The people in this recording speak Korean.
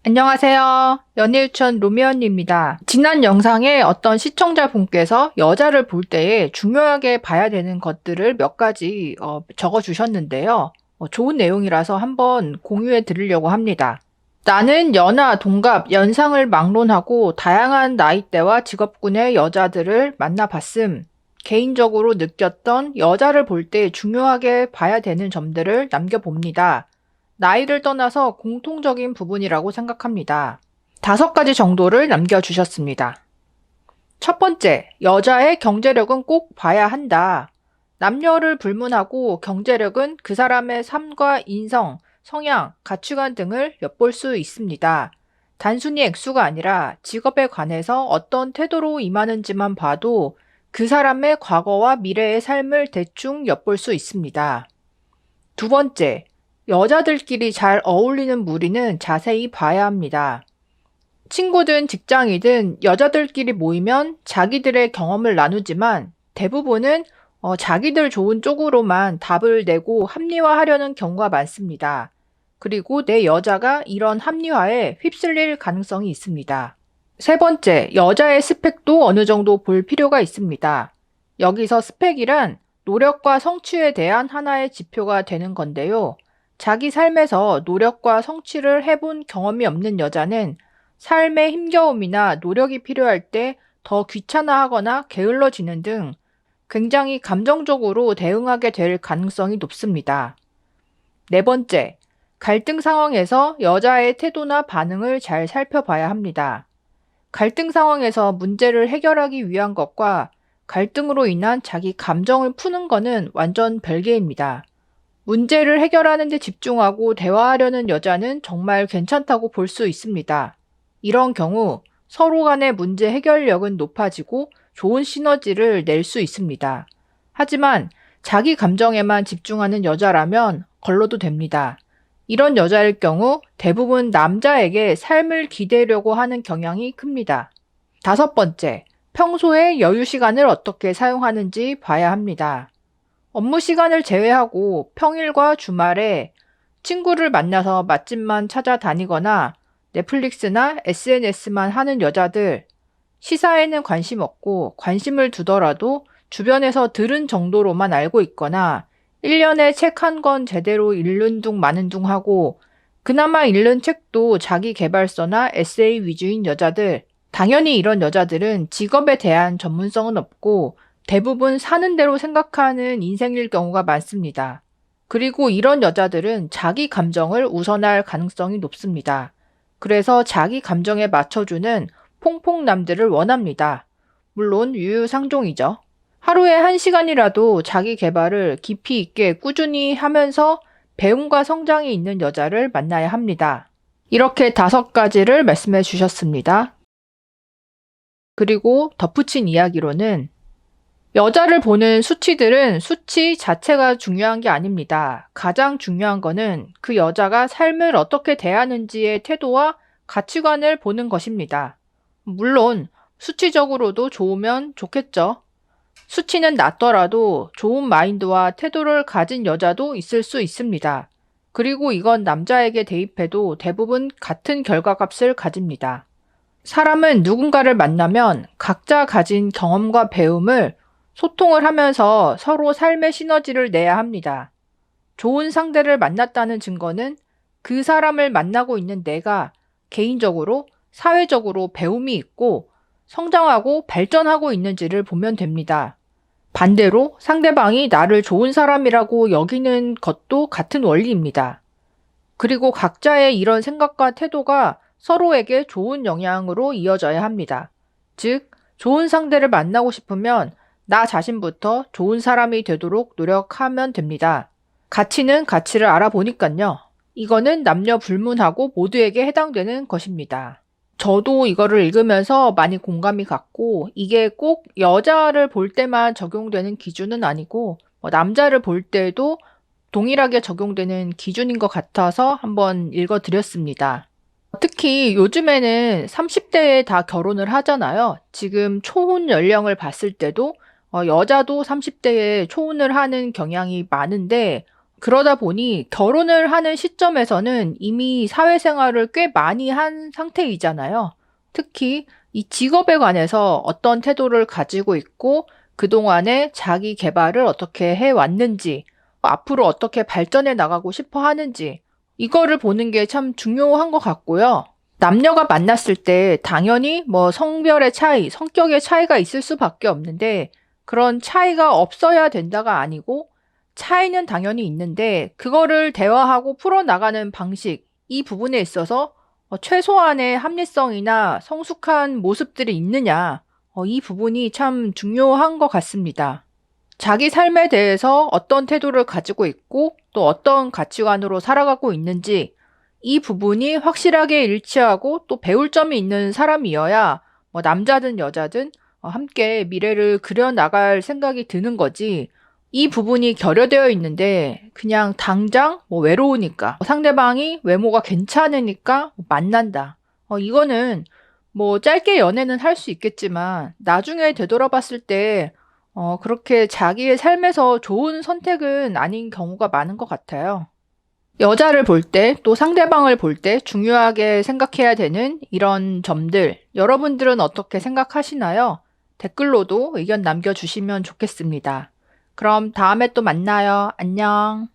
안녕하세요. 연애유치원 로미언입니다. 지난 영상에 어떤 시청자분께서 여자를 볼 때에 중요하게 봐야 되는 것들을 몇 가지 적어주셨는데요. 좋은 내용이라서 한번 공유해 드리려고 합니다. 나는 연하, 동갑, 연상을 막론하고 다양한 나이대와 직업군의 여자들을 만나봤음. 개인적으로 느꼈던 여자를 볼 때 중요하게 봐야 되는 점들을 남겨봅니다. 나이를 떠나서 공통적인 부분이라고 생각합니다. 5가지 정도를 남겨주셨습니다. 첫 번째, 여자의 경제력은 꼭 봐야 한다. 남녀를 불문하고 경제력은 그 사람의 삶과 인성, 성향, 가치관 등을 엿볼 수 있습니다. 단순히 액수가 아니라 직업에 관해서 어떤 태도로 임하는지만 봐도 그 사람의 과거와 미래의 삶을 대충 엿볼 수 있습니다. 두 번째, 여자들끼리 잘 어울리는 무리는 자세히 봐야 합니다. 친구든 직장이든 여자들끼리 모이면 자기들의 경험을 나누지만 대부분은 자기들 좋은 쪽으로만 답을 내고 합리화하려는 경우가 많습니다. 그리고 내 여자가 이런 합리화에 휩쓸릴 가능성이 있습니다. 세 번째, 여자의 스펙도 어느 정도 볼 필요가 있습니다. 여기서 스펙이란 노력과 성취에 대한 하나의 지표가 되는 건데요. 자기 삶에서 노력과 성취를 해본 경험이 없는 여자는 삶의 힘겨움이나 노력이 필요할 때 더 귀찮아하거나 게을러지는 등 굉장히 감정적으로 대응하게 될 가능성이 높습니다. 네 번째, 갈등 상황에서 여자의 태도나 반응을 잘 살펴봐야 합니다. 갈등 상황에서 문제를 해결하기 위한 것과 갈등으로 인한 자기 감정을 푸는 것은 완전 별개입니다. 문제를 해결하는 데 집중하고 대화하려는 여자는 정말 괜찮다고 볼 수 있습니다. 이런 경우 서로 간의 문제 해결력은 높아지고 좋은 시너지를 낼 수 있습니다. 하지만 자기 감정에만 집중하는 여자라면 걸러도 됩니다. 이런 여자일 경우 대부분 남자에게 삶을 기대려고 하는 경향이 큽니다. 5번째, 평소에 여유 시간을 어떻게 사용하는지 봐야 합니다. 업무 시간을 제외하고 평일과 주말에 친구를 만나서 맛집만 찾아다니거나 넷플릭스나 SNS만 하는 여자들, 시사에는 관심 없고 관심을 두더라도 주변에서 들은 정도로만 알고 있거나 1년에 책 한 권 제대로 읽는 둥 마는 둥 하고 그나마 읽는 책도 자기 계발서나 에세이 위주인 여자들, 당연히 이런 여자들은 직업에 대한 전문성은 없고 대부분 사는 대로 생각하는 인생일 경우가 많습니다. 그리고 이런 여자들은 자기 감정을 우선할 가능성이 높습니다. 그래서 자기 감정에 맞춰주는 퐁퐁남들을 원합니다. 물론 유유상종이죠. 하루에 1시간이라도 자기 개발을 깊이 있게 꾸준히 하면서 배움과 성장이 있는 여자를 만나야 합니다. 이렇게 5가지를 말씀해 주셨습니다. 그리고 덧붙인 이야기로는 여자를 보는 수치들은 수치 자체가 중요한 게 아닙니다. 가장 중요한 거는 그 여자가 삶을 어떻게 대하는지의 태도와 가치관을 보는 것입니다. 물론 수치적으로도 좋으면 좋겠죠. 수치는 낮더라도 좋은 마인드와 태도를 가진 여자도 있을 수 있습니다. 그리고 이건 남자에게 대입해도 대부분 같은 결과값을 가집니다. 사람은 누군가를 만나면 각자 가진 경험과 배움을 소통을 하면서 서로 삶의 시너지를 내야 합니다. 좋은 상대를 만났다는 증거는 그 사람을 만나고 있는 내가 개인적으로, 사회적으로 배움이 있고 성장하고 발전하고 있는지를 보면 됩니다. 반대로 상대방이 나를 좋은 사람이라고 여기는 것도 같은 원리입니다. 그리고 각자의 이런 생각과 태도가 서로에게 좋은 영향으로 이어져야 합니다. 즉, 좋은 상대를 만나고 싶으면 나 자신부터 좋은 사람이 되도록 노력하면 됩니다. 가치는 가치를 알아보니깐요. 이거는 남녀 불문하고 모두에게 해당되는 것입니다. 저도 이거를 읽으면서 많이 공감이 갔고 이게 꼭 여자를 볼 때만 적용되는 기준은 아니고 남자를 볼 때도 동일하게 적용되는 기준인 것 같아서 한번 읽어드렸습니다. 특히 요즘에는 30대에 다 결혼을 하잖아요. 지금 초혼 연령을 봤을 때도 여자도 30대에 초혼을 하는 경향이 많은데 그러다 보니 결혼을 하는 시점에서는 이미 사회생활을 꽤 많이 한 상태이잖아요. 특히 이 직업에 관해서 어떤 태도를 가지고 있고 그동안에 자기 개발을 어떻게 해왔는지, 앞으로 어떻게 발전해 나가고 싶어 하는지, 이거를 보는 게 참 중요한 것 같고요. 남녀가 만났을 때 당연히 뭐 성별의 차이, 성격의 차이가 있을 수밖에 없는데 그런 차이가 없어야 된다가 아니고 차이는 당연히 있는데 그거를 대화하고 풀어나가는 방식, 이 부분에 있어서 최소한의 합리성이나 성숙한 모습들이 있느냐, 이 부분이 참 중요한 것 같습니다. 자기 삶에 대해서 어떤 태도를 가지고 있고 또 어떤 가치관으로 살아가고 있는지 이 부분이 확실하게 일치하고 또 배울 점이 있는 사람이어야 뭐 남자든 여자든 함께 미래를 그려나갈 생각이 드는 거지. 이 부분이 결여되어 있는데 그냥 당장 뭐 외로우니까 상대방이 외모가 괜찮으니까 만난다. 이거는 뭐 짧게 연애는 할 수 있겠지만 나중에 되돌아봤을 때 그렇게 자기의 삶에서 좋은 선택은 아닌 경우가 많은 것 같아요. 여자를 볼 때, 또 상대방을 볼 때 중요하게 생각해야 되는 이런 점들, 여러분들은 어떻게 생각하시나요? 댓글로도 의견 남겨주시면 좋겠습니다. 그럼 다음에 또 만나요. 안녕.